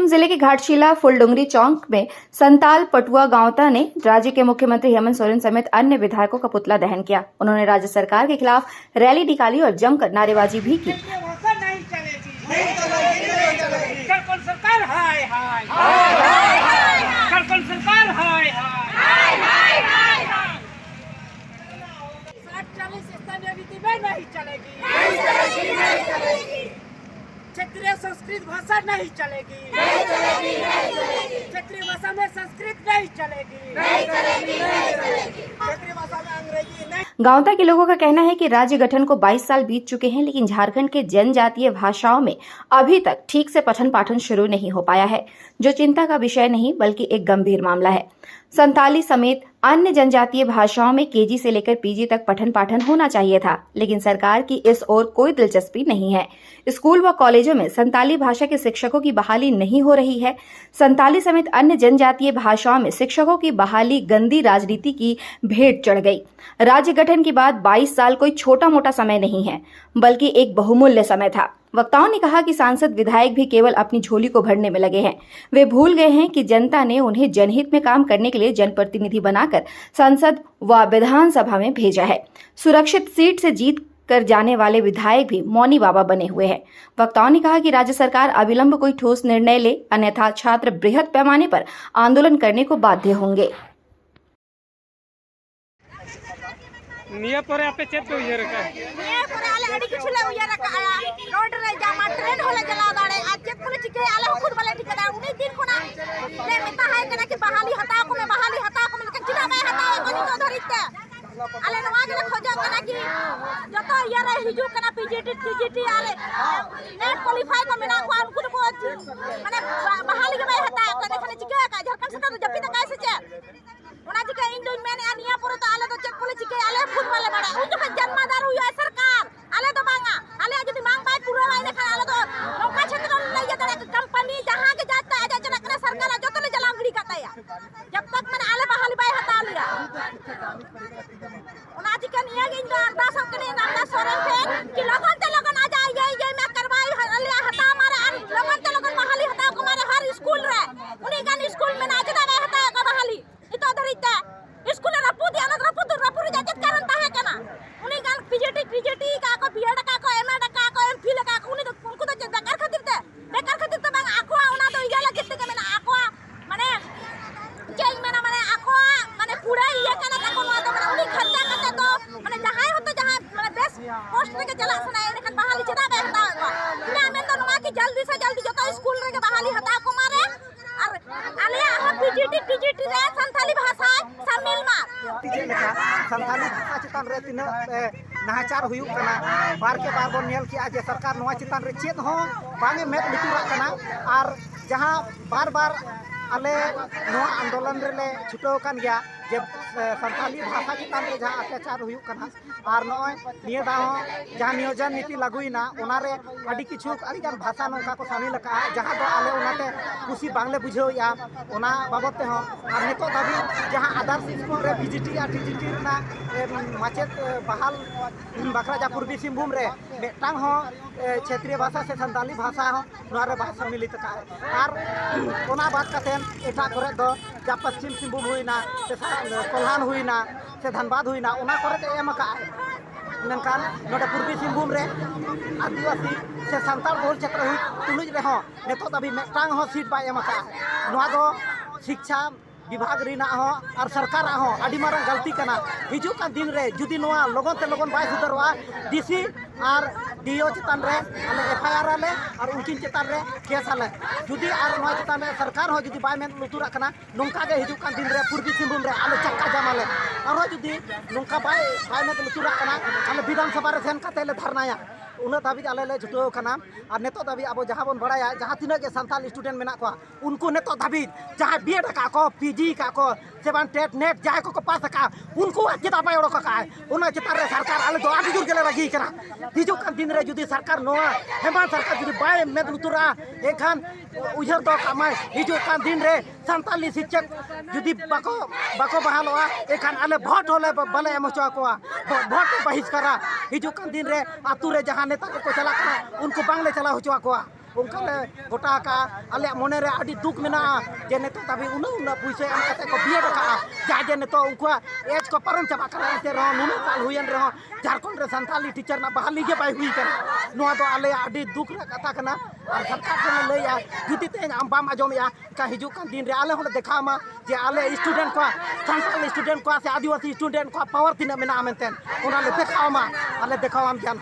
जिले के घाटशिला फुलडुंगरी चौक में संताल पटुआ गांवता ने राज्य के मुख्यमंत्री हेमंत सोरेन समेत अन्य विधायकों का पुतला दहन किया। उन्होंने राज्य सरकार के खिलाफ रैली निकाली और जमकर नारेबाजी भी की। क्षेत्रीय संस्कृत भाषा नहीं चलेगी, क्षेत्रीय भाषा में संस्कृत नहीं चलेगी, क्षेत्रीय भाषा में अंग्रेजी नहीं। गांवता के लोगों का कहना है कि राज्य गठन को 22 साल बीत चुके हैं, लेकिन झारखंड के जनजातीय भाषाओं में अभी तक ठीक से पठन पाठन शुरू नहीं हो पाया है, जो चिंता का विषय नहीं बल्कि एक गंभीर मामला है। संताली समेत अन्य जनजातीय भाषाओं में केजी से लेकर पीजी तक पठन पाठन होना चाहिए था, लेकिन सरकार की इस ओर कोई दिलचस्पी नहीं है। स्कूल व कॉलेजों में संताली भाषा के शिक्षकों की बहाली नहीं हो रही है। संताली समेत अन्य जनजातीय भाषाओं में शिक्षकों की बहाली गंदी राजनीति की भेंट चढ़ गई। राज्य गठन के बाद 22 साल कोई छोटा मोटा समय नहीं है, बल्कि एक बहुमूल्य समय था। वक्ताओं ने कहा कि सांसद विधायक भी केवल अपनी झोली को भरने में लगे हैं। वे भूल गए हैं कि जनता ने उन्हें जनहित में काम करने के लिए जनप्रतिनिधि बनाकर संसद व विधानसभा में भेजा है। सुरक्षित सीट से जीत कर जाने वाले विधायक भी मौनी बाबा बने हुए हैं। वक्ताओं ने कहा कि राज्य सरकार अविलंब कोई ठोस निर्णय ले, अन्यथा छात्र बृहद पैमाने पर आंदोलन करने को बाध्य होंगे। निया पर आपे चेत को उयर का निया पर आले अडी किछु ले उयर का रोड रे जामा ट्रेन होले चला दाड़े आज चेत को चिके आले खुद वाले ठिकादार 19 दिन कोना ले मेता है कना कि बहाली हता को में चिना में हता को नि तो धरिते आले नवा के खोजा कना कि जतो यार हिजु कना पीजीटी आले नेट क्वालिफाई को मेना को उनको माने बहाली के में हता कने खने चिके का झारखंड सरकार तो जपी त कैसे छे ओना चिके इन दिन मैंने आनिया पर तो आले तो चेक को चिके आले खुद वाले बड़े उन जो जन्मदार हुई है सरकार आले तो मांगा आले यदि मांग पाए पूरा वाले खा आले तो नौका क्षेत्र में ले जाता है कंपनी जहां के जाता है जना करे सरकार जो तो ले जलांगड़ी करता है जब तक मैंने आले बहाली बाई हटा लिया ओना चिके निया इन जो अरदास करे नाम सोरेन थे कि लगन ते लगन आ जाए ये मैं करवाई हले हटा मारे लगन ते लगन बहाली हटा को मारे हर स्कूल रे उनी गान स्कूल में ना जदा हटा को बहाली इतो धरिता स्कूल रपु दिया ना रपु रे जाजत कारण ताहे कना उनी गान पीजीटी का को बीएड का को एमएड का को एमफिल का को उनी तो उनको तो बेकार खातिर तो बांग आखवा उना तो इया लगते के मैंने आखवा माने चेंज मैंने माने आखवा माने पूरा ये कना का कोनो तो माने उनी खर्चा करते तो माने जहां हो तो जहां माने बेस्ट पोस्ट रे के चला सुना एखन बहाली चदा बे हटा को ना मैं तो नुमा की जल्दी से जल्दी जो तो स्कूल रे के बहाली हटा को मारे और आले आ पीजीटी रे संताली भाषा शामिल मार संताली भाषा चितान रे तीन नाचार हुयुक कना बार के बार बन नेल कि आज सरकार नवा चितान रे चेत हो बांगे मेट लितुरा कना और जहां बार बार आले नवा आंदोलन रे ले छुटो कान गया जब संताली भाषा चितान रे जहां अत्याचार हुयुक कना और नय निया दा हो जहां नियोजन नीति लागुइना ओना रे अडी किछु अडी गान भाषा नोका को शामिल लका जहां दो आले ओनाते खुशी बांगले बुझोया ओना बाबते हो और नेतो दाबी जहां आदर्श स्कूल रे पीजीटी आ टीजीटी ना माचेत बहाल बाखरा जा पूर्वी सिंहभूम रे मेटांग हो क्षेत्रीय भाषा से संताली भाषा हो नोरे भाषा मिलित का और ओना बात कतेन एटा करे दो जा पश्चिम सिंहभूम हुइना से कोल्हान हुइना से धनबाद हुइना ओना करे ते एम का मेनखान नोडे पूर्वी सिंहभूम रे आदिवासी से संताल बहुल क्षेत्र हुई तुलुज रे हो नेतो दाबी मेटांग हो सीट बा एम का नोआ दो शिक्षा विभाग रिना हो और सरकार हो अडी मारंग गलती कना हिजु का दिन रे जुदी नोआ लोगन ते लोगन बाय सुधरवा डीसी और डीओ चितान रे आले एफआईआर आले और उनकिन चितान रे केस आले जुदी और नोआ चितान रे सरकार हो जुदी बाय मेन लुतुरा कना नोंका गे हिजु का दिन रे पूर्वी सिंहभूम रे आले चक्का जामाले और जुदी नोंका बाय मेन लुतुरा कना आले विधानसभा रे सेन काते ले धरनाया उन्हें दाबी आले ले जुटो कना और नेतो दाबी अब जहां बन बड़ाया जहां तीना के संताल स्टूडेंट मेना को उनको नेतो दाबी जहां बीएड का को पीजी का को सेवन टेट नेट जाय को पास का उनको चिता पाय ओडो का उना चिता रे सरकार आले दो आदि जुर गेले लगी कना हिजु का दिन रे जुदी सरकार नोआ हेमंत सरकार जुदी बाय मेद लुतुरा एखान उजर दो कमाय हिजु का दिन रे संताली शिक्षक जुदी बाको बहालवा एखान आले भोट होले बले एमचो को भोट बहिष्कारा हिजु का दिन रे आतु रे जहां नेता को चला उनको बांगले चला हो उनका ले गोटा का अले मोने रे आदि दुख मेना जे नेतो तभी उना पुइसे एम कते को बिए का जा जे नेतो उनका एज को परम चाबा करा ते रहो नुनु साल हुयन रहो झारखंड रे संताली टीचर ना बहाली के बाय हुई कर नुआ तो आले आदि दुख रे कथा कना और सरकार के लैया जुति ते आम बाम आजम या का हिजु कान दिन रे आले होले देखा मा जे आले स्टूडेंट को संताली स्टूडेंट को से आदिवासी स्टूडेंट को पावर तिना मेना मेनतेन उना ले देखा मा आले देखा हम जान